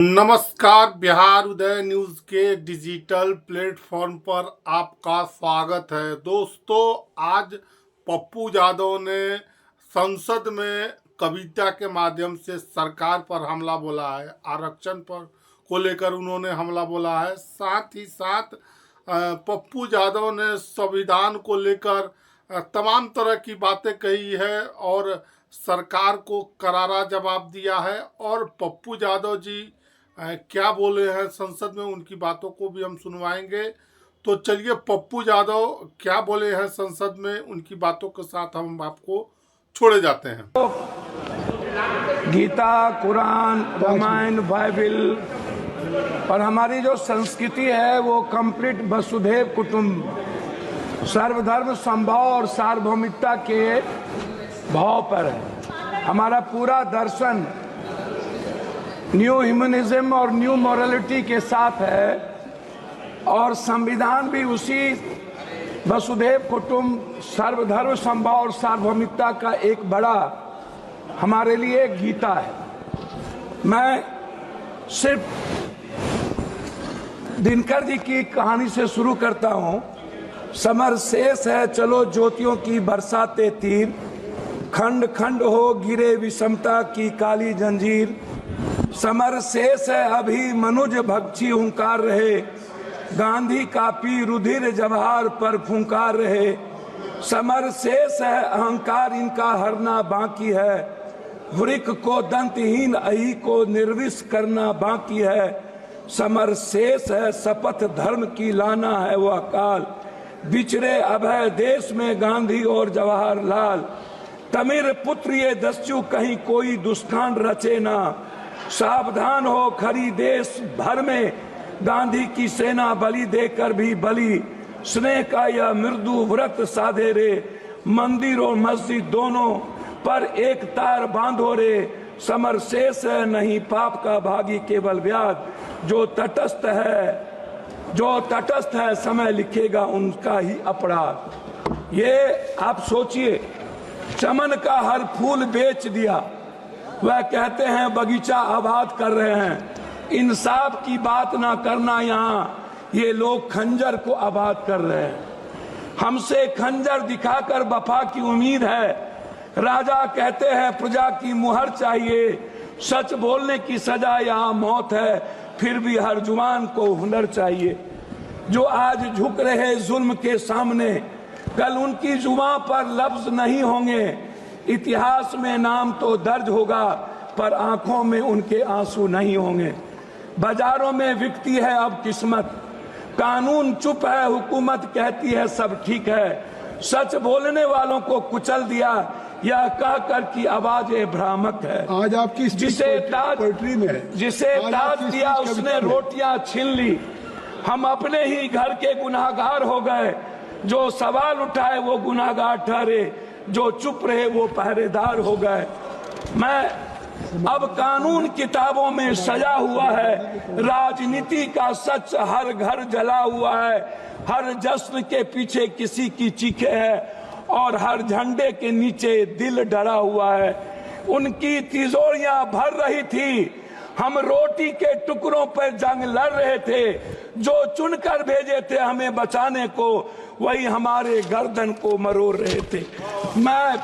नमस्कार, बिहार उदय न्यूज के digital platform पर आपका स्वागत है। दोस्तों, आज पप्पू यादव ने संसद में कविता के माध्यम से सरकार पर हमला बोला है। आरक्षण पर को लेकर उन्होंने हमला बोला है। साथ ही साथ पप्पू यादव ने संविधान को लेकर तमाम तरह की बातें कही है और सरकार को करारा जवाब दिया है। और पप्पू यादव जी क्या बोले हैं संसद में, उनकी बातों को भी हम सुनवाएंगे। तो चलिए, पप्पू यादव क्या बोले हैं संसद में, उनकी बातों के साथ हम आपको छोड़े जाते हैं। गीता, कुरान, रामायण, बाइबल और हमारी जो संस्कृति है वो कंप्लीट वसुधैव कुटुंब, सर्वधर्म समभाव और सार्वभौमिकता के भाव पर है। हमारा पूरा दर्शन न्यू ह्यूमनिज्म और न्यू मॉरलिटी के साथ है और संविधान भी उसी वसुधैव कुटुंब, सर्वधर्म समभाव और सार्वभौमिकता का एक बड़ा हमारे लिए गीता है। मैं सिर्फ दिनकर जी की कहानी से शुरू करता हूँ। समर शेष है चलो ज्योतियों की बरसाते तीर, खंड खंड हो गिरे विषमता की काली जंजीर। समर शेष है अभी मनुज भक्षी हुंकार रहे, गांधी कापी रुधिर जवाहर पर फुंकार रहे। समर शेष है अहंकार इनका हरना बाकी है, वृक को दंतहीन अही को निर्विष करना बाकी है। समर शेष है शपथ धर्म की लाना है वह काल, बिछड़े अभय देश में गांधी और जवाहरलाल। तमिर पुत्र ये दस्यु कहीं कोई दुष्कांड रचे ना, सावधान हो खरी देश भर में गांधी की सेना बलि देकर भी बलि। स्नेह का यह मृदु व्रत साधे रे, मंदिर और मस्जिद दोनों पर एक तार बांधो रे। समर शेष है नहीं पाप का भागी केवल व्याध, जो तटस्थ है समय लिखेगा उनका ही अपराध। ये आप सोचिए, चमन का हर फूल बेच दिया, वह कहते हैं बगीचा आबाद कर रहे हैं। इंसाफ की बात ना करना, यहाँ ये लोग खंजर को आबाद कर रहे हैं। हमसे खंजर दिखाकर वफा की उम्मीद है, राजा कहते हैं प्रजा की मुहर चाहिए। सच बोलने की सजा यहाँ मौत है, फिर भी हर जुबान को हुनर चाहिए। जो आज झुक रहे जुल्म के सामने, कल उनकी जुबान पर लफ्ज नहीं होंगे। इतिहास में नाम तो दर्ज होगा पर आंखों में उनके आंसू नहीं होंगे। बाजारों में बिकती है अब किस्मत, कानून चुप है हुकूमत कहती है सब ठीक है। सच बोलने वालों को कुचल दिया, यह कहकर की आवाज भ्रामक है। आज आपकी जिसे ताज दिया उसने रोटियां छीन ली। हम अपने ही घर के गुनाहगार हो गए, जो सवाल उठाए वो गुनाहगार ठहरे, जो चुप रहे वो पहरेदार हो गए। अब कानून किताबों में सजा हुआ है, राजनीति का सच हर घर जला हुआ है। हर जश्न के पीछे किसी की चीखें है और हर झंडे के नीचे दिल डरा हुआ है। उनकी तिजोरियां भर रही थी, हम रोटी के टुकड़ों पर जंग लड़ रहे थे। जो चुनकर भेजे थे हमें बचाने को, वही हमारे गर्दन को मरोड़ रहे थे। मैं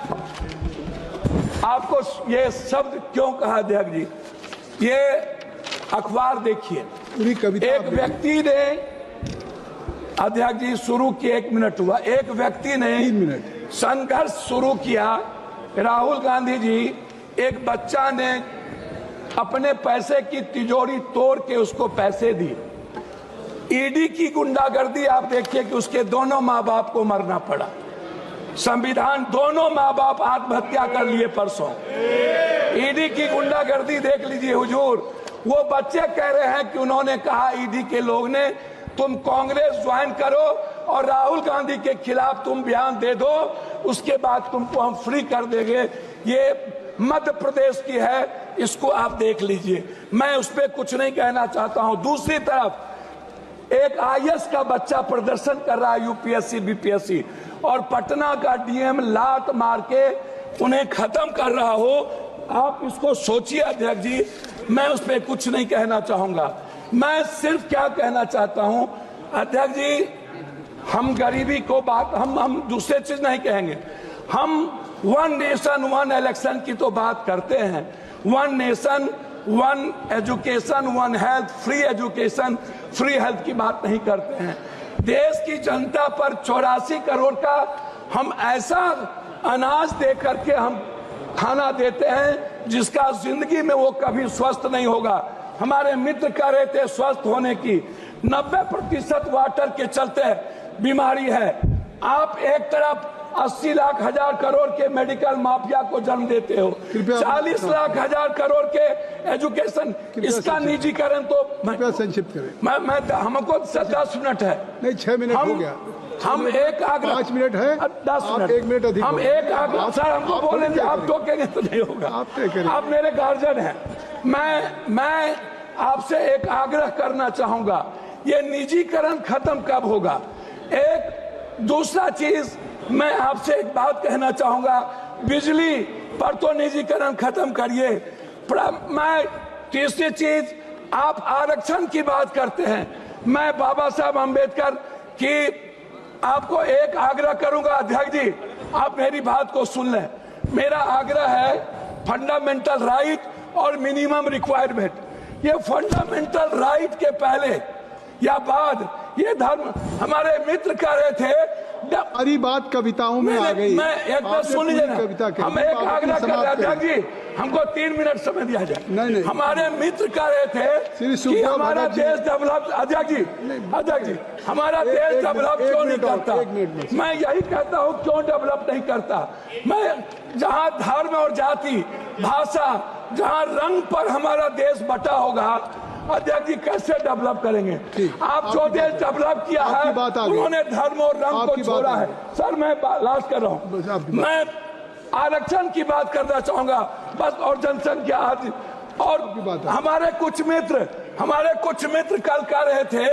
आपको ये शब्द क्यों कहा अध्यक्ष जी, ये अखबार देखिए। एक व्यक्ति ने, अध्यक्ष जी शुरू किया, 1 मिनट हुआ, एक व्यक्ति ने संघर्ष शुरू किया। राहुल गांधी जी, एक बच्चा ने अपने पैसे की तिजोरी तोड़ के उसको पैसे दिए। ईडी की गुंडागर्दी आप देखिए कि उसके दोनों माँ बाप को मरना पड़ा। संविधान, दोनों माँ बाप आत्महत्या कर लिए परसों। ईडी की गुंडागर्दी देख लीजिए हुजूर। वो बच्चे कह रहे हैं कि उन्होंने कहा ईडी के लोग ने तुम कांग्रेस ज्वाइन करो और राहुल गांधी के खिलाफ तुम बयान दे दो, उसके बाद तुमको हम फ्री कर देंगे। ये मध्य प्रदेश की है, इसको आप देख लीजिए। मैं उस पर कुछ नहीं कहना चाहता हूं। दूसरी तरफ एक आईएएस का बच्चा प्रदर्शन कर रहा है यूपीएससी बीपीएससी, और पटना का डीएम लात मार के उन्हें खत्म कर रहा हो, आप इसको सोचिए अध्यक्ष जी, मैं उस पर कुछ नहीं कहना चाहूंगा। मैं सिर्फ क्या कहना चाहता हूं अध्यक्ष जी, हम गरीबी को बात हम दूसरे चीज नहीं कहेंगे। हम वन नेशन वन इलेक्शन की तो बात करते हैं, one nation one education one health, free education free health की बात नहीं करते हैं। देश की जनता पर 84 करोड़ का हम ऐसा अनाज दे करके हम खाना देते हैं जिसका जिंदगी में वो कभी स्वस्थ नहीं होगा। हमारे मित्र कह रहे थे स्वस्थ होने की, 90% वाटर के चलते बीमारी है। आप एक तरफ 80 लाख हजार करोड़ के मेडिकल माफिया को जन्म देते हो, 40 लाख हजार करोड़ के एजुकेशन, इसका निजीकरण तो संक्षिप्त करें। मैं हमको 10 मिनट है, नहीं 6 मिनट हो गया। हम एक आग्रह 5 मिनट है, 10 मिनट, 1 मिनट अधिक, हम एक आग्रह सर हमको बोलेंगे, आप टोकेंगे तो नहीं होगा। आप मेरे गार्जियन हैं, मैं आपसे एक आग्रह करना चाहूंगा, ये निजीकरण खत्म कब होगा। एक दूसरा चीज मैं आपसे एक बात कहना चाहूंगा, बिजली पर तो निजीकरण खत्म करिए। मैं तीसरी चीज, आप आरक्षण की बात करते हैं, मैं बाबा साहब अम्बेडकर की आपको एक आग्रह करूंगा अध्यक्ष जी, आप मेरी बात को सुन लें। मेरा आग्रह है फंडामेंटल राइट और मिनिमम रिक्वायरमेंट। ये फंडामेंटल राइट के पहले या बाद ये धर्म, हमारे मित्र कह रहे थे सारी बात कविताओं में आ गई। मैं एक बात सुन लीजिए ना, हम एक आग्रह कर रहे अध्यक्ष जी, हमको 3 मिनट समय दिया जाए। नहीं। हमारे मित्र कह रहे थे कि हमारा देश डेवलप, अध्यक्ष जी हमारा देश डेवलप क्यों नहीं करता। मैं यही कहता हूँ क्यों डेवलप नहीं करता। मैं जहाँ धर्म और जाति भाषा, जहाँ रंग पर हमारा देश बटा होगा, अध्यक्ष जी कैसे डेवलप करेंगे। आप जो देश डेवलप किया है उन्होंने धर्म और रंग को छोड़ा है। सर मैं लास्ट कर रहा हूँ, मैं आरक्षण की बात करना चाहूंगा बस, और जनसंख्या आदि। और हमारे कुछ मित्र कल कह रहे थे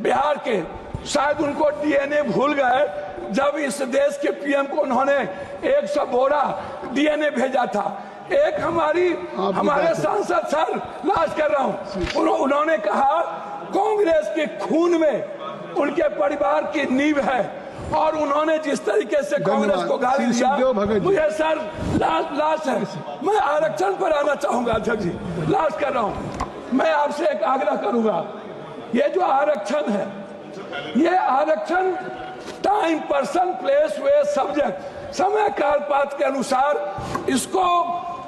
बिहार के, शायद उनको डीएनए भूल गए, जब इस देश के पीएम को उन्होंने 100 बोरा डीएनए भेजा था। एक हमारे सांसद, सर लास्ट कर रहा हूं, उन्होंने कहा कांग्रेस के खून में उनके परिवार की नींव है, और उन्होंने जिस तरीके से कांग्रेस को गाली दिया, मुझे सर लास्ट है, मैं आरक्षण पर आना चाहूंगा अध्यक्ष जी, लास्ट कर रहा हूं। मैं आपसे एक आग्रह करूंगा, ये जो आरक्षण है, ये आरक्षण टाइम पर्सन प्लेस वे सब्जेक्ट, समय काल पात्र के अनुसार इसको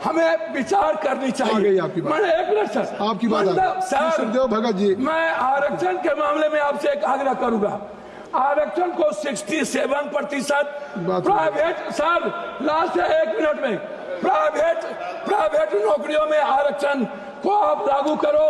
हमें विचार करनी चाहिए। मैंने एक मिनट सर, आपकी बात सर भगत जी, मैं आरक्षण के मामले में आपसे एक आग्रह करूंगा, आरक्षण को 67% प्राइवेट, सर लास्ट है 1 मिनट में, प्राइवेट नौकरियों में आरक्षण को आप लागू करो।